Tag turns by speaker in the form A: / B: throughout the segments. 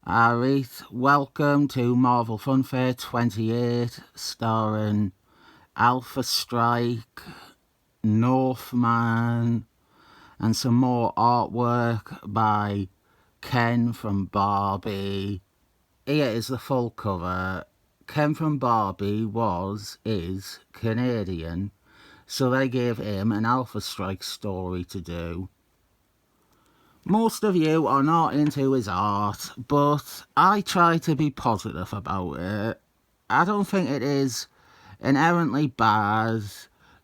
A: Alright, welcome to Marvel Funfare 28, starring Alpha Strike, Northman, and some more artwork by Ken from Barbie. Here is the full cover. Ken from Barbie is Canadian, so they gave him an Alpha Strike story to do. Most of you are not into his art, but I try to be positive about it. I don't think it is inherently bad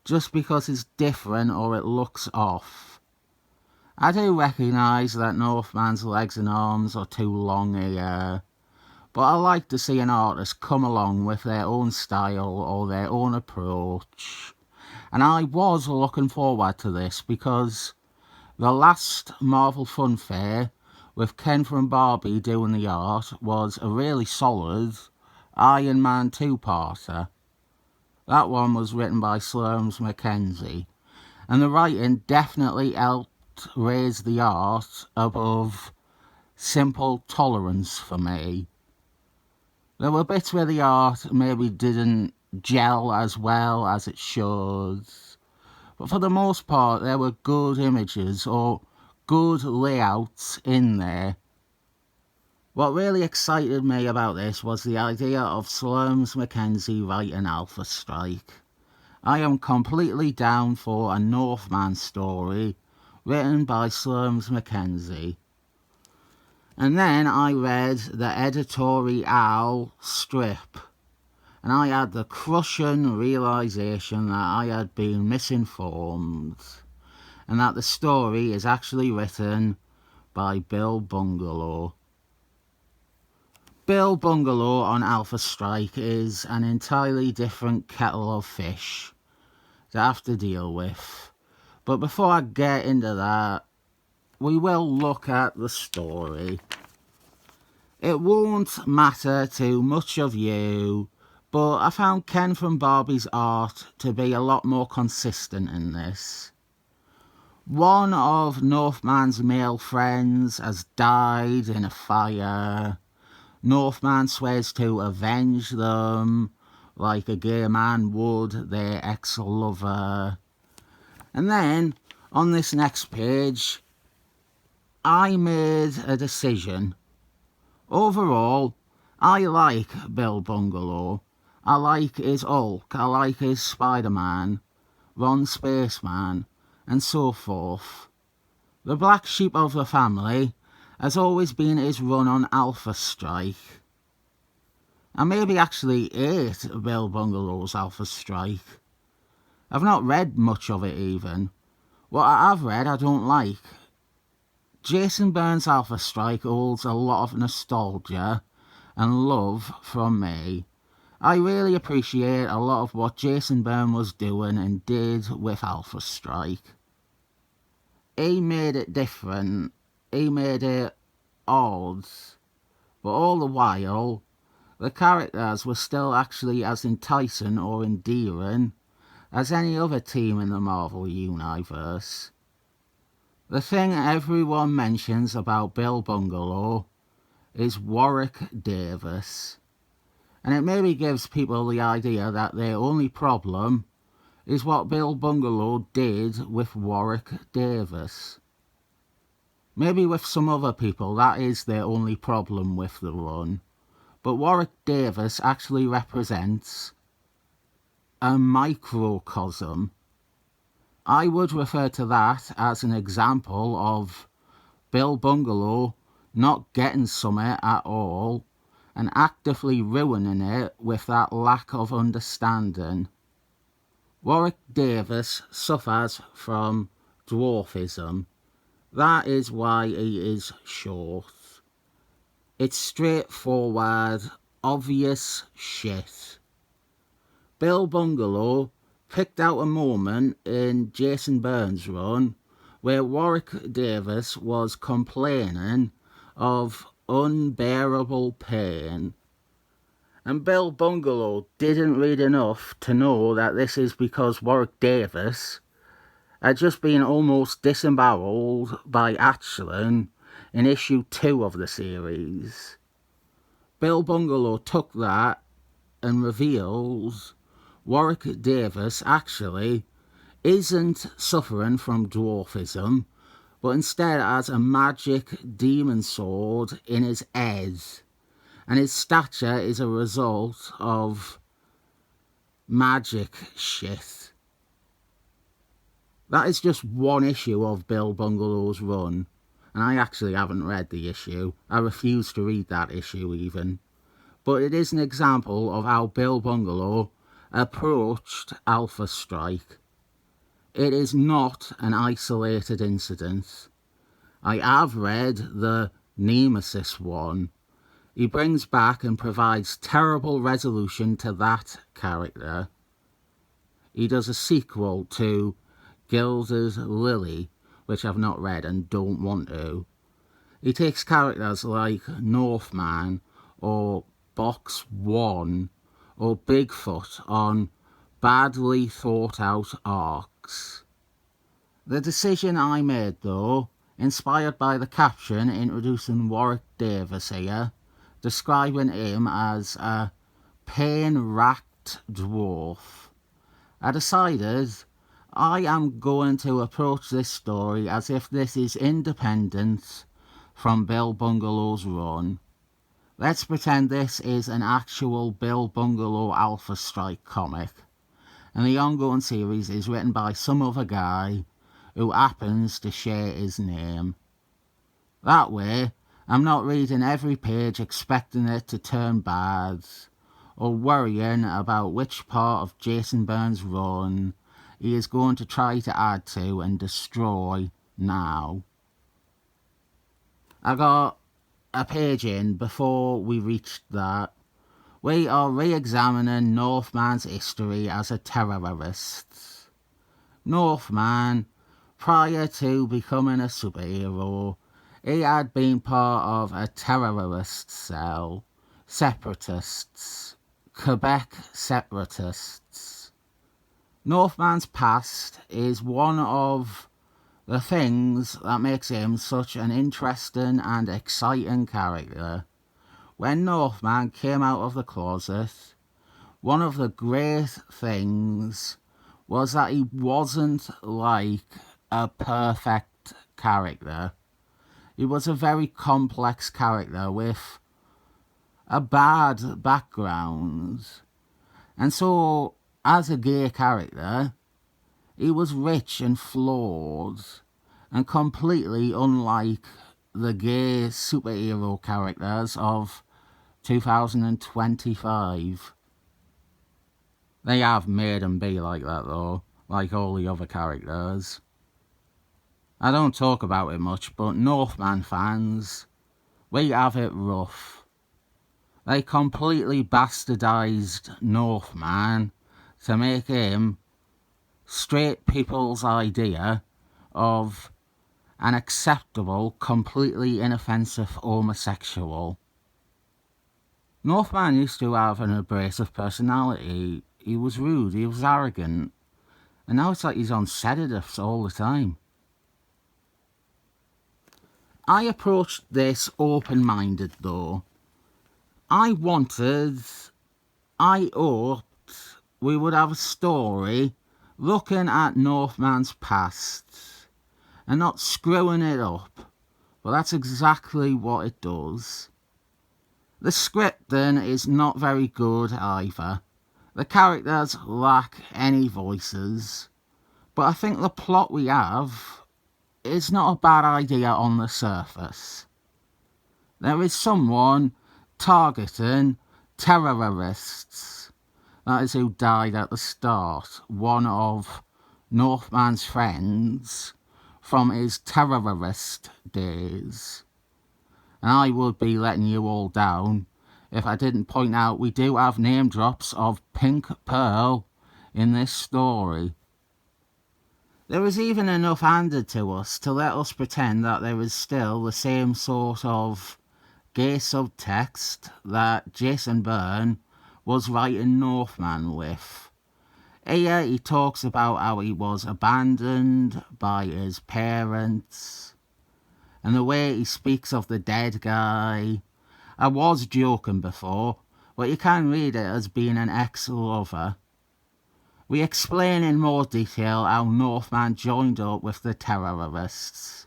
A: just because it's different or it looks off. I do recognise that Northman's legs and arms are too long here, but I like to see an artist come along with their own style or their own approach. And I was looking forward to this because the last Marvel Funfare, with Ken from Barbie doing the art, was a really solid Iron Man two-parter. That one was written by Slurms Mackenzie, and the writing definitely helped raise the art above simple tolerance for me. There were bits where the art maybe didn't gel as well as it should, but for the most part there were good images or good layouts in there. What really excited me about this was the idea of Slurms Mackenzie writing Alpha Strike. I am completely down for a Northman story written by Slurms Mackenzie. And then I read the editorial strip, and I had the crushing realisation that I had been misinformed, and that the story is actually written by Bill Bungalow. Bill Bungalow on Alpha Strike is an entirely different kettle of fish to have to deal with. But before I get into that, we will look at the story. It won't matter to much of you, but I found Ken from Barbie's art to be a lot more consistent in this. One of Northman's male friends has died in a fire. Northman swears to avenge them, like a gay man would their ex-lover. And then, on this next page, I made a decision. Overall, I like Bill Bungalow. I like his Hulk, I like his Spider-Man, Ron Spaceman, and so forth. The black sheep of the family has always been his run on Alpha Strike. I maybe actually ate Bill Bungalow's Alpha Strike. I've not read much of it even. What I have read I don't like. Jason Byrne's Alpha Strike holds a lot of nostalgia and love from me. I really appreciate a lot of what Jason Byrne was doing and did with Alpha Strike. He made it different, he made it odd, but all the while, the characters were still actually as enticing or endearing as any other team in the Marvel Universe. The thing everyone mentions about Bill Bungalow is Warwick Davis, and it maybe gives people the idea that their only problem is what Bill Bungalow did with Warwick Davis. Maybe with some other people that is their only problem with the run, but Warwick Davis actually represents a microcosm. I would refer to that as an example of Bill Bungalow not getting something at all and actively ruining it with that lack of understanding. Warwick Davis suffers from dwarfism. That is why he is short. It's straightforward, obvious shit. Bill Bungalow picked out a moment in Jason Byrne's run where Warwick Davis was complaining of unbearable pain. And Bill Bungalow didn't read enough to know that this is because Warwick Davis had just been almost disemboweled by Atchlin in issue 2 of the series. Bill Bungalow took that and reveals Warwick Davis actually isn't suffering from dwarfism, but instead has a magic demon sword in his head, and his stature is a result of magic shit. That is just one issue of Bill Bungalow's run, and I actually haven't read the issue. I refuse to read that issue even. But it is an example of how Bill Bungalow approached Alpha Strike. It is not an isolated incident. I have read the Nemesis one. He brings back and provides terrible resolution to that character. He does a sequel to Gilda's Lily, which I've not read and don't want to. He takes characters like Northman or Box 1 or Bigfoot on badly thought out arcs. The decision I made though, inspired by the caption introducing Warwick Davis here, describing him as a pain-racked dwarf, I decided I am going to approach this story as if this is independent from Bill Bungalow's run. Let's pretend this is an actual Bill Bungalow Alpha Strike comic, and the ongoing series is written by some other guy who happens to share his name. That way, I'm not reading every page expecting it to turn bad, or worrying about which part of Jason Byrne's run he is going to try to add to and destroy now. I got a page in before we reached that. We are re-examining Northman's history as a terrorist. Northman, prior to becoming a superhero, he had been part of a terrorist cell, separatists, Quebec separatists. Northman's past is one of the things that makes him such an interesting and exciting character. When Northman came out of the closet, one of the great things was that he wasn't like a perfect character. He was a very complex character with a bad background. And so, as a gay character, he was rich and flawed, and completely unlike the gay superhero characters of 2025. They have made him be like that though, like all the other characters. I don't talk about it much, but Northman fans, we have it rough. They completely bastardized Northman to make him straight people's idea of an acceptable, completely inoffensive homosexual. Northman used to have an abrasive personality. He was rude, he was arrogant, and now it's like he's on sedatives all the time. I approached this open-minded though. I hoped we would have a story looking at Northman's past and not screwing it up, but that's exactly what it does. The scripting is not very good either. The characters lack any voices, but I think the plot we have is not a bad idea on the surface. There is someone targeting terrorists. That is who died at the start, one of Northman's friends from his terrorist days. And I would be letting you all down if I didn't point out we do have name drops of Pink Pearl in this story. There is even enough handed to us to let us pretend that there is still the same sort of gay subtext that Jason Byrne was writing Northman with. Here he talks about how he was abandoned by his parents, and the way he speaks of the dead guy, I was joking before, but you can read it as being an ex-lover. We explain in more detail how Northman joined up with the terrorists.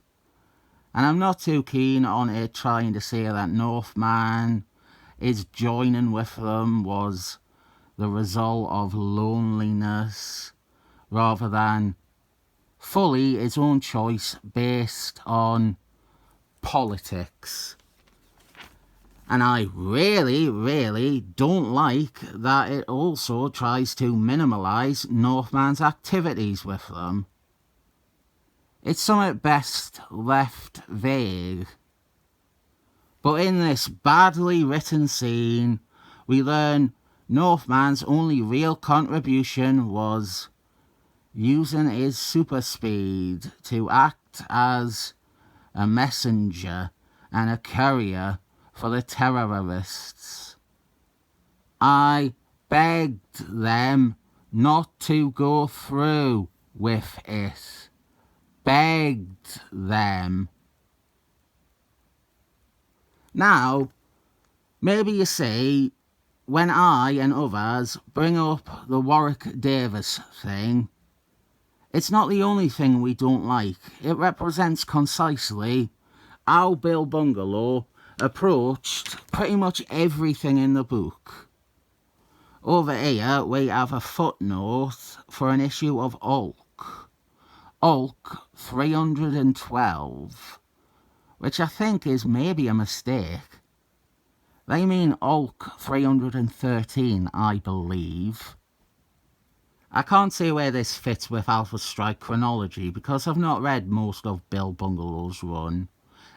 A: And I'm not too keen on it trying to say that Northman is joining with them was the result of loneliness rather than fully his own choice based on politics. And I really don't like that it also tries to minimalise Northman's activities with them. It's somewhat best left vague. But in this badly written scene, we learn Northman's only real contribution was using his super speed to act as a messenger and a courier for the terrorists. I begged them not to go through with it. Begged them. Now, maybe you see, when I and others bring up the Warwick Davis thing, it's not the only thing we don't like. It represents concisely how Bill Bungalow approached pretty much everything in the book. Over here we have a footnote for an issue of Hulk. Hulk 312, which I think is maybe a mistake. They mean Hulk 313, I believe. I can't see where this fits with Alpha Strike chronology because I've not read most of Bill Bungalow's run.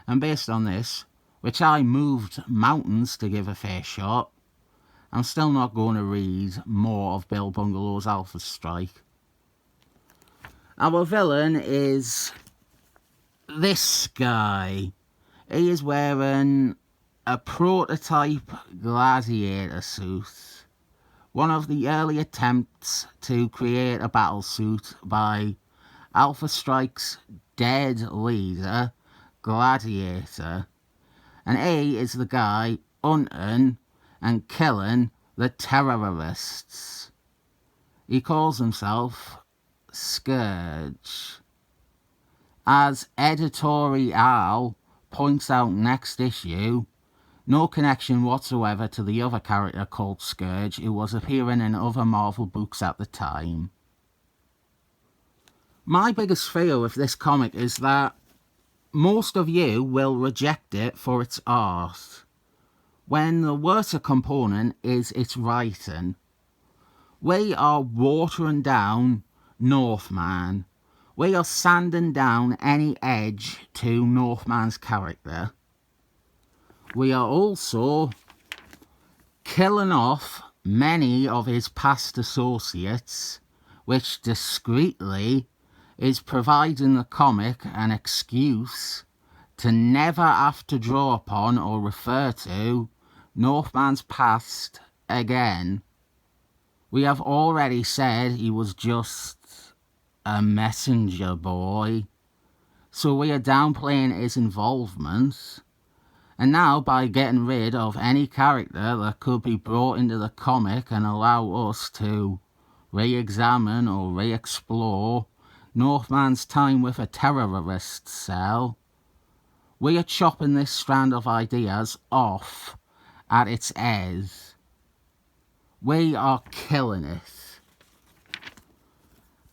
A: And based on this, which I moved mountains to give a fair shot, I'm still not going to read more of Bill Bungalow's Alpha Strike. Our villain is this guy. He is wearing a prototype gladiator suit. One of the early attempts to create a battle suit by Alpha Strike's dead leader, Gladiator. And he is the guy hunting and killing the terrorists. He calls himself Scourge. As editorial points out next issue, no connection whatsoever to the other character called Scourge who was appearing in other Marvel books at the time. My biggest fear with this comic is that most of you will reject it for its art, when the worst component is its writing. We are watering down Northman. We are sanding down any edge to Northman's character. We are also killing off many of his past associates, which discreetly is providing the comic an excuse to never have to draw upon or refer to Northman's past again. We have already said he was just a messenger boy, so we are downplaying his involvement. And now, by getting rid of any character that could be brought into the comic and allow us to re-examine or re-explore Northman's time with a terrorist cell, we are chopping this strand of ideas off at its edge. We are killing it.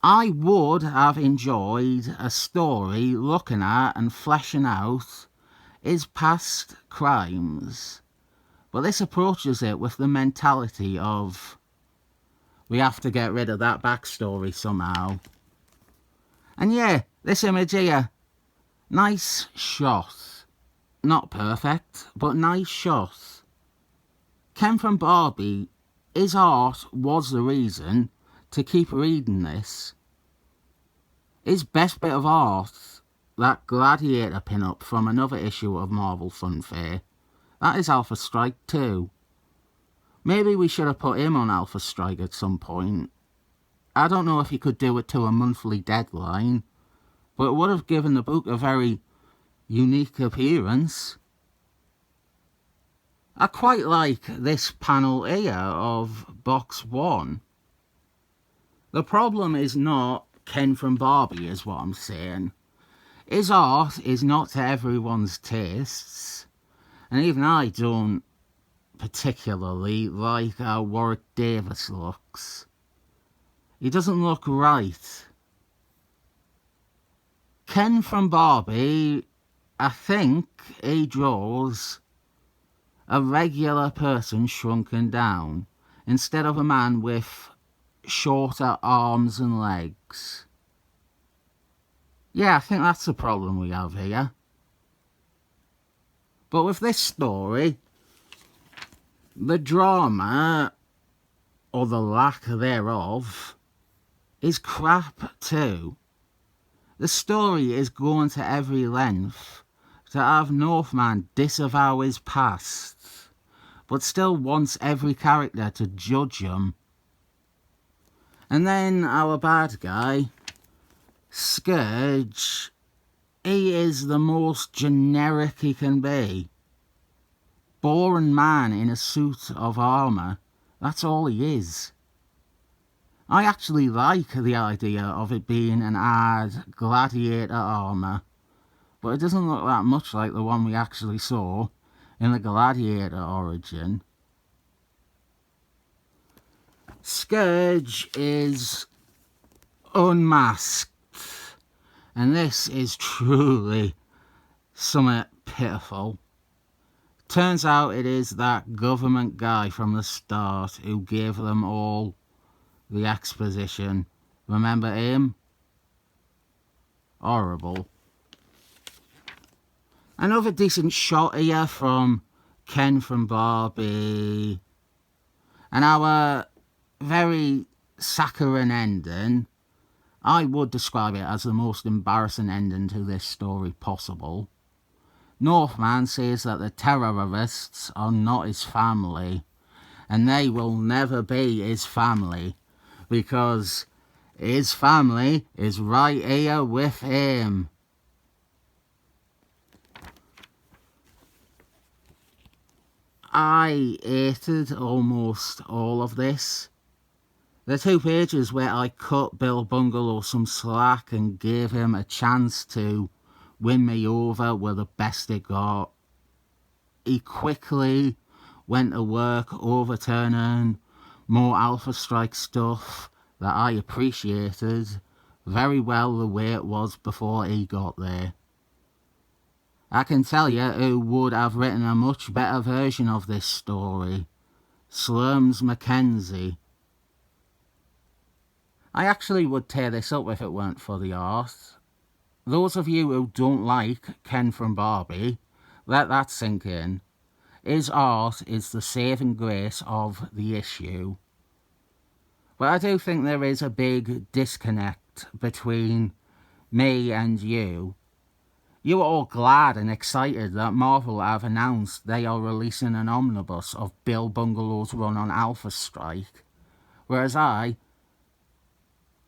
A: I would have enjoyed a story looking at and fleshing out his past crimes, but this approaches it with the mentality of we have to get rid of that backstory somehow. And yeah, this image here, nice shot. Not perfect, but nice shot. Ken from Barbie, his art was the reason to keep reading this. His best bit of art, that Gladiator pin-up from another issue of Marvel Fanfare, that is Alpha Strike too. Maybe we should have put him on Alpha Strike at some point. I don't know if he could do it to a monthly deadline, but it would have given the book a very unique appearance. I quite like this panel here of box 1. The problem is not Ken from Barbie, is what I'm saying. His art is not to everyone's tastes, and even I don't particularly like how Warwick Davis looks. He doesn't look right. Ken from Barbie, I think he draws a regular person shrunken down instead of a man with shorter arms and legs. Yeah, I think that's the problem we have here. But with this story, the drama, or the lack thereof, is crap too. The story is going to every length to have Northman disavow his past, but still wants every character to judge him. And then our bad guy, Scourge, he is the most generic he can be. Boring man in a suit of armour, that's all he is. I actually like the idea of it being an ad gladiator armour, but it doesn't look that much like the one we actually saw in the Gladiator origin. Scourge is unmasked, and this is truly somewhat pitiful. Turns out it is that government guy from the start who gave them all the exposition. Remember him? Horrible. Another decent shot here from Ken from Barbie. And our very saccharine ending, I would describe it as the most embarrassing ending to this story possible. Northman says that the terrorists are not his family, and they will never be his family, because his family is right here with him. I hated almost all of this. The 2 pages where I cut Bill Bungalow some slack and gave him a chance to win me over were the best it got. He quickly went to work overturning more Alpha Strike stuff that I appreciated very well the way it was before he got there. I can tell you who would have written a much better version of this story. Slurms Mackenzie. I actually would tear this up if it weren't for the art. Those of you who don't like Ken from Barbie, let that sink in. His art is the saving grace of the issue. But I do think there is a big disconnect between me and you. You are all glad and excited that Marvel have announced they are releasing an omnibus of Bill Bungalow's run on Alpha Strike, whereas I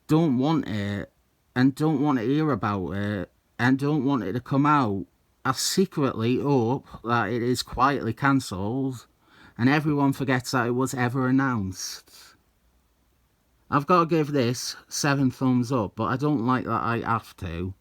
A: don't want it, and don't want to hear about it, and don't want it to come out. I secretly hope that it is quietly cancelled, and everyone forgets that it was ever announced. I've got to give this 7 thumbs up, but I don't like that I have to.